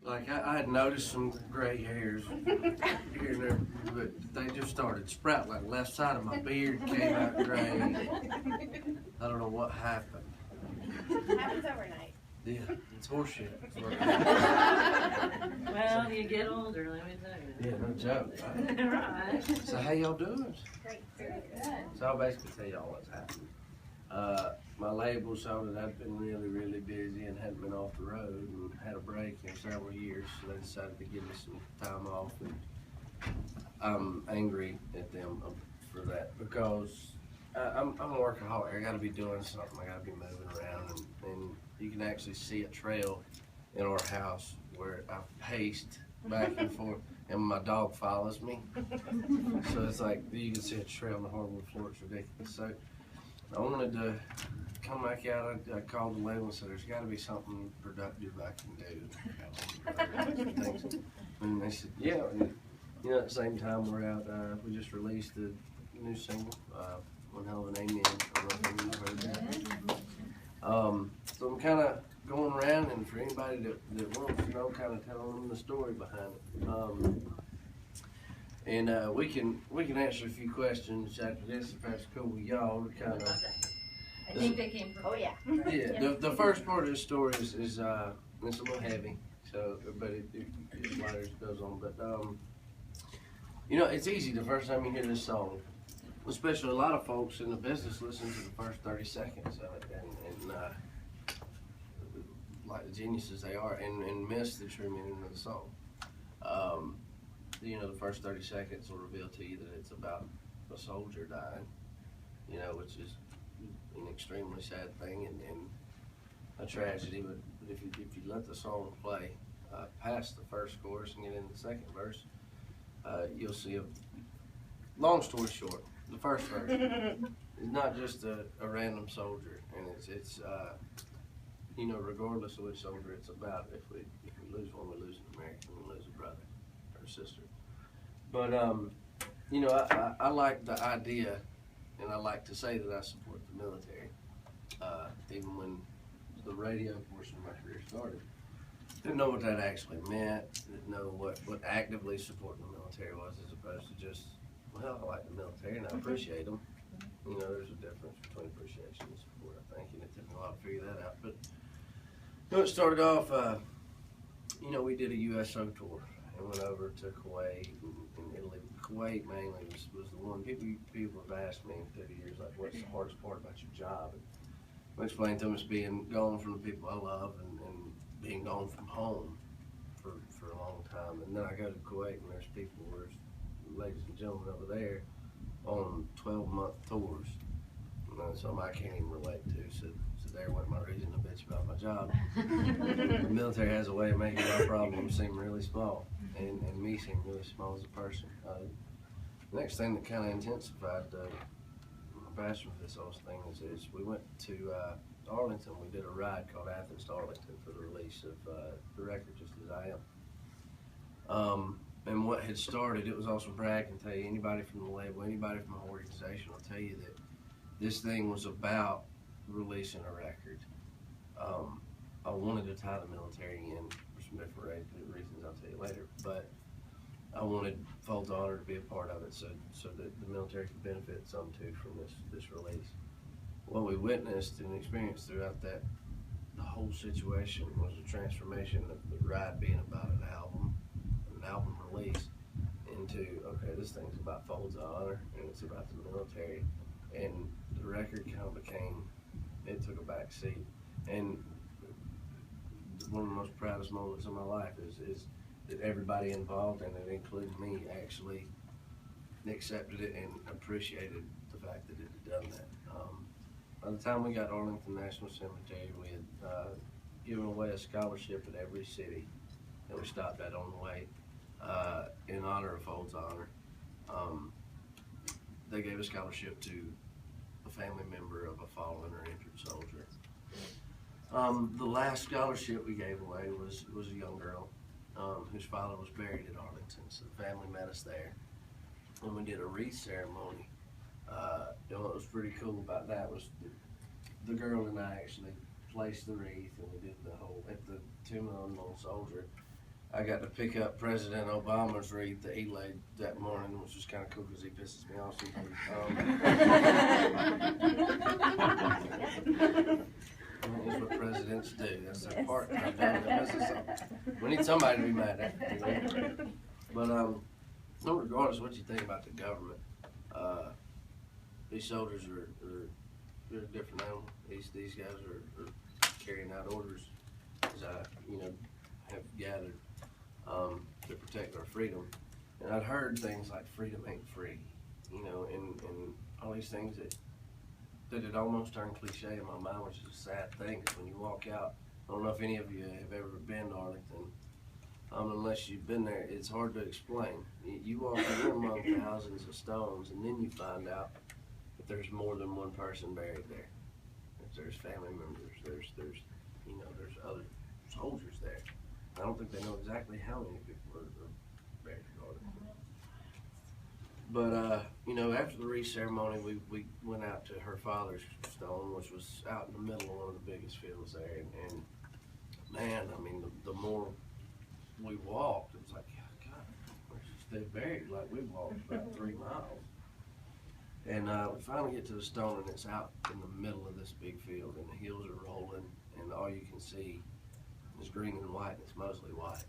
Like I had noticed some gray hairs here and there, but they just started sprouting. Like the left side of my beard came out gray. I don't know what happened. Happens overnight. Yeah, it's horseshit. Well, you get older, let me tell you. Yeah, no joke. Right. So how y'all doing? Great, very good. So I'll basically tell y'all what's happened. My label saw that I'd been really, really busy and hadn't been off the road and had a break in several years, so they decided to give me some time off. And I'm angry at them for that because I'm a workaholic. I gotta be doing something. I gotta be moving around, and you can actually see a trail in our house where I paced back and forth, and my dog follows me. So it's like you can see a trail on the hardwood floor. It's ridiculous. So I wanted to come back out. I called the label and said, "There's got to be something productive I can do." And they said, "Yeah." And, you know, at the same time, we're out. We just released a new single, "One Hell of an Amen." I don't know if you've heard that. So I'm kind of going around, and for anybody that wants to know, kind of telling them the story behind it. And we can answer a few questions after this if that's cool with y'all. To kind of, I think they came from. Oh, yeah. yeah. The first part of the story is it's a little heavy, so but it lighter as it goes on. But you know, it's easy the first time you hear this song, especially a lot of folks in the business listen to the first 30 seconds of it and like the geniuses they are, and miss the true meaning of the song. You know, the first 30 seconds will reveal to you that it's about a soldier dying, you know, which is an extremely sad thing and a tragedy. But if you let the song play past the first chorus and get into the second verse, you'll see long story short, the first verse is not just a random soldier, and it's you know, regardless of which soldier it's about, if we lose one, we lose an American, we lose a brother or a sister. But you know, I like the idea, and I like to say that I support the military. Even when the radio portion of my career started, didn't know what that actually meant. Didn't know what actively supporting the military was, as opposed to just, well, I like the military and I appreciate them. You know, there's a difference between appreciation and support, I think, and it took me a while to figure that out. But you know, it started off, you know, we did a USO tour and went over to Kuwait and Italy. Kuwait mainly was the one. People have asked me through the years, like, what's the hardest part about your job? And I explained to them it's being gone from the people I love and being gone from home for a long time. And then I go to Kuwait and there's people, ladies and gentlemen over there on 12-month tours. And that's something I can't even relate to. So there went my reason to bitch about my job. The military has a way of making my problems seem really small and me seem really small as a person. The next thing that kind of intensified my passion for this whole thing is we went to Arlington. We did a ride called Athens to Arlington for the release of the record, Just As I Am. And what had started, it was awesome. Brad can tell you, anybody from the label, anybody from the organization will tell you that this thing was about releasing a record. I wanted to tie the military in for some different reasons I'll tell you later, but I wanted Folds of Honor to be a part of it so that the military could benefit some too from this release. What we witnessed and experienced throughout the whole situation was a transformation of the ride being about an album release into, okay, this thing's about Folds of Honor and it's about the military, and the record kind of became, it took a back seat. And one of the most proudest moments of my life is that everybody involved in it, including me, actually accepted it and appreciated the fact that it had done that. By the time we got to Arlington National Cemetery, we had given away a scholarship at every city that we stopped at on the way in honor of Folds of Honor. They gave a scholarship to a family member of a fallen or injured soldier. The last scholarship we gave away was a young girl whose father was buried at Arlington, so the family met us there, and we did a wreath ceremony. And what was pretty cool about that was the girl and I actually placed the wreath, and we did the whole, at the tomb of the unknown soldier, I got to pick up President Obama's wreath that he laid that morning, which was kind of cool because he pisses me off sometimes. That's what presidents do. That's their part-time job. That pisses off. We need somebody to be mad at. You know? But regardless of what you think about the government, these soldiers they're a different animal. These guys are carrying out orders, as I have gathered, to protect our freedom. And I'd heard things like freedom ain't free, and all these things that it almost turned cliche in my mind, which is a sad thing. When you walk out, I don't know if any of you have ever been to Arlington, unless you've been there, it's hard to explain. You walk in among thousands of stones, and then you find out that there's more than one person buried there. There's family members, there's other soldiers there. I don't think they know exactly how many people are buried in Arlington. But, after the wreath ceremony, we went out to her father's stone, which was out in the middle of one of the biggest fields there. And man, I mean, the more we walked, it was like, God, where's she stay buried? Like, we walked about 3 miles. And we finally get to the stone, and it's out in the middle of this big field, and the hills are rolling, and all you can see is green and white, and it's mostly white.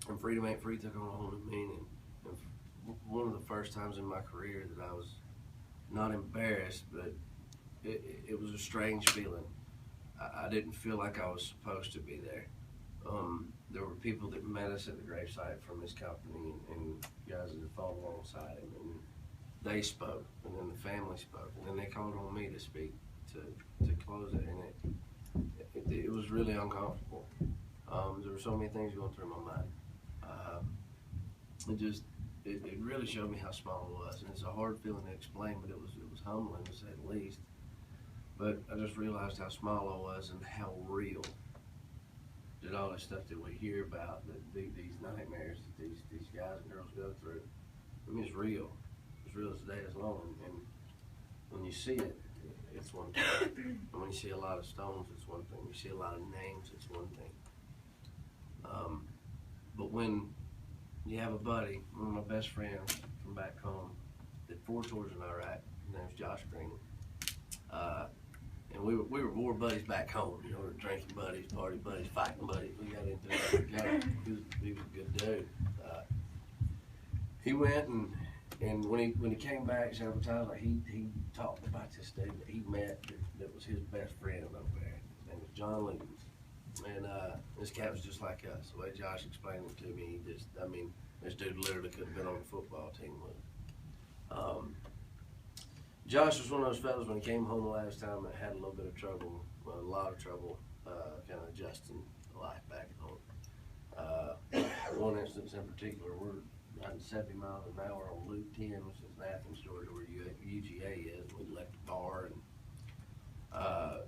And freedom ain't free took on a whole new meaning. And one of the first times in my career that I was not embarrassed, but it was a strange feeling. I didn't feel like I was supposed to be there. There were people that met us at the gravesite from his company, and guys that had fought alongside him, and they spoke, and then the family spoke, and then they called on me to speak to close it, and it was really uncomfortable. There were so many things going through my mind. It really showed me how small it was, and it's a hard feeling to explain, but it was humbling to say the least. But I just realized how small I was and how real that all this stuff that we hear about, that these nightmares that these guys and girls go through, I mean, it's real. It's real as the day is long, and when you see it, it's one thing. And when you see a lot of stones, it's one thing. You see a lot of names, it's one thing. But when you have a buddy, one of my best friends from back home, did 4 tours in Iraq, his name's Josh Green, and we were war buddies back home. We were drinking buddies, party buddies, fighting buddies. We got into it together. He was a good dude. He went and when he came back several times, like he talked about this dude that he met that was his best friend over there. His name was John Lee. And this cat was just like us. The way Josh explained it to me, this dude literally could have been on the football team with him. Josh was one of those fellas when he came home the last time that had a little bit of trouble, a lot of trouble, kind of adjusting life back at home. One instance in particular, we're riding 70 miles an hour on Loop 10, which is in Athens, Georgia, where UGA is. We left the bar, and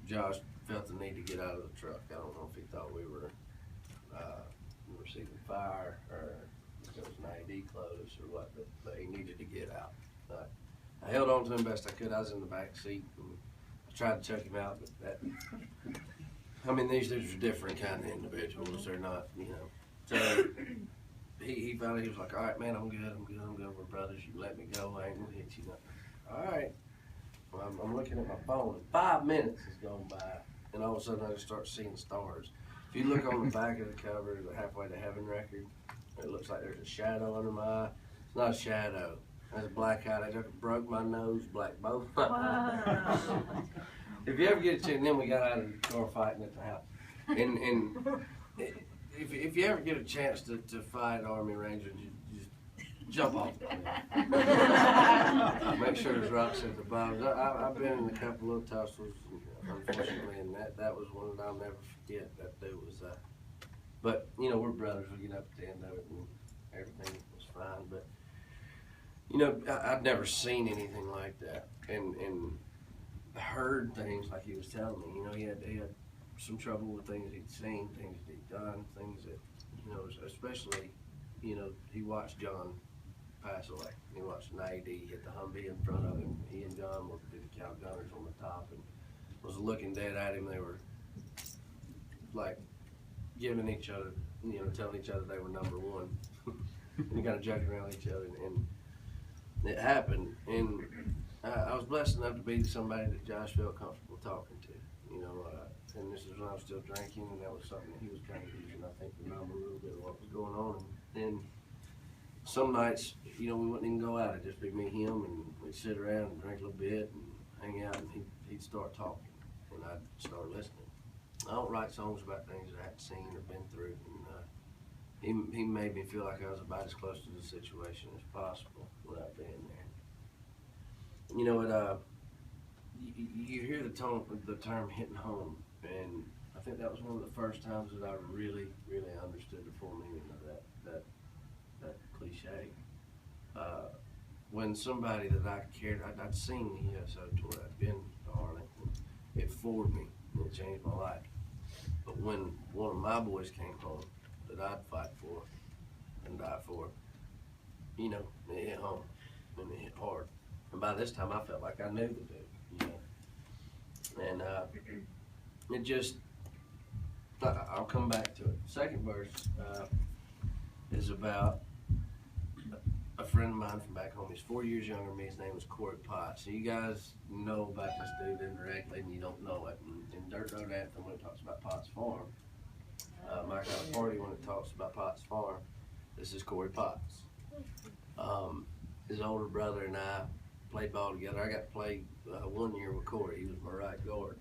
Josh felt the need to get out of the truck. I don't know if he thought we were receiving fire or if it was an IED close or what, but he needed to get out. I held on to him best I could. I was in the back seat, and I tried to check him out, but these dudes are different kind of individuals. They're not, So he finally, he was like, all right, man, I'm good. We're brothers. You let me go. I ain't gonna hit you nothing. All right. Well, I'm looking at my phone, and 5 minutes has gone by, and all of a sudden I just start seeing stars. If you look on the back of the cover, the Halfway to Heaven record, it looks like there's a shadow under my eye. It's not a shadow. That's a black eye. They just broke my nose, black both my eyes. If you ever get a chance, and then we got out of the car fighting at the house. And if you ever get a chance to fight Army Rangers, you just jump off the cliff. Make sure there's rocks at the bottom. I've been in a couple of tussles, unfortunately, and that was one that I'll never forget. That dude was, but we're brothers. We get up at the end of it, and everything was fine. But I'd never seen anything like that, and heard things like he was telling me. He had some trouble with things he'd seen, things he'd done, things that especially he watched John pass away. He watched an IED hit the Humvee in front of him. He and John were the cow gunners on the top and was looking dead at him. They were like giving each other, telling each other they were number one, and kind of joking around with each other, and it happened, and I was blessed enough to be somebody that Josh felt comfortable talking to, and this is when I was still drinking, and that was something that he was kind of using, I think, to numb a little bit of what was going on, and some nights, we wouldn't even go out, it'd just be me, him, and we'd sit around and drink a little bit, and hang out, and he'd start talking, and I'd start listening. I don't write songs about things that I hadn't seen or been through, and he made me feel like I was about as close to the situation as possible without being there. You know, you hear the term hitting home, and I think that was one of the first times that I really, really understood the full meaning of that cliche. When somebody that I cared, I'd seen the USO tour, I'd been to Arlington, it floored me, and it changed my life. But when one of my boys came home that I'd fight for and die for, it hit home, and it hit hard. And by this time I felt like I knew the dude, and it just, I'll come back to it. Second verse is about a friend of mine from back home. He's 4 years younger than me. His name was Corey Potts. So you guys know about this dude indirectly, and you don't know it. In Dirt Road Anthem, when it talks about Potts Farm, My Kind of Party, when it talks about Potts Farm, this is Corey Potts. His older brother and I played ball together. I got to play 1 year with Corey. He was my right guard.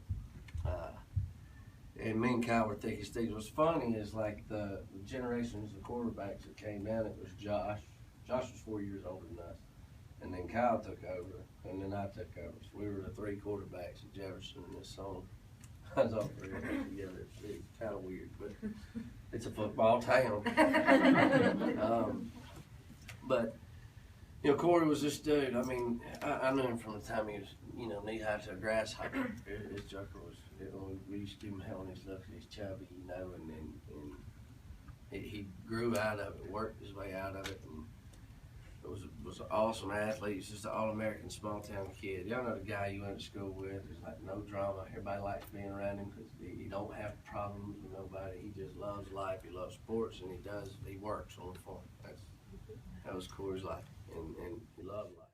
And me and Kyle were thick as thieves. What's funny is like the generations of quarterbacks that came down, it was Josh. Josh was 4 years older than us. And then Kyle took over, and then I took over. So we were the three quarterbacks at Jefferson in this song. I was all three of us together. It's kind of weird, but it's a football town. But Corey was this dude. I mean, I knew him from the time he was, knee high to a grasshopper. His joker was, we used to give him hell when he's looking, he's chubby, and he grew out of it, worked his way out of it, and was an awesome athlete. He's just an all-American small-town kid. Y'all know the guy you went to school with. There's like no drama. Everybody likes being around him because he don't have problems with nobody. He just loves life. He loves sports, and he works on the farm. That was Corey's life, and he loved life.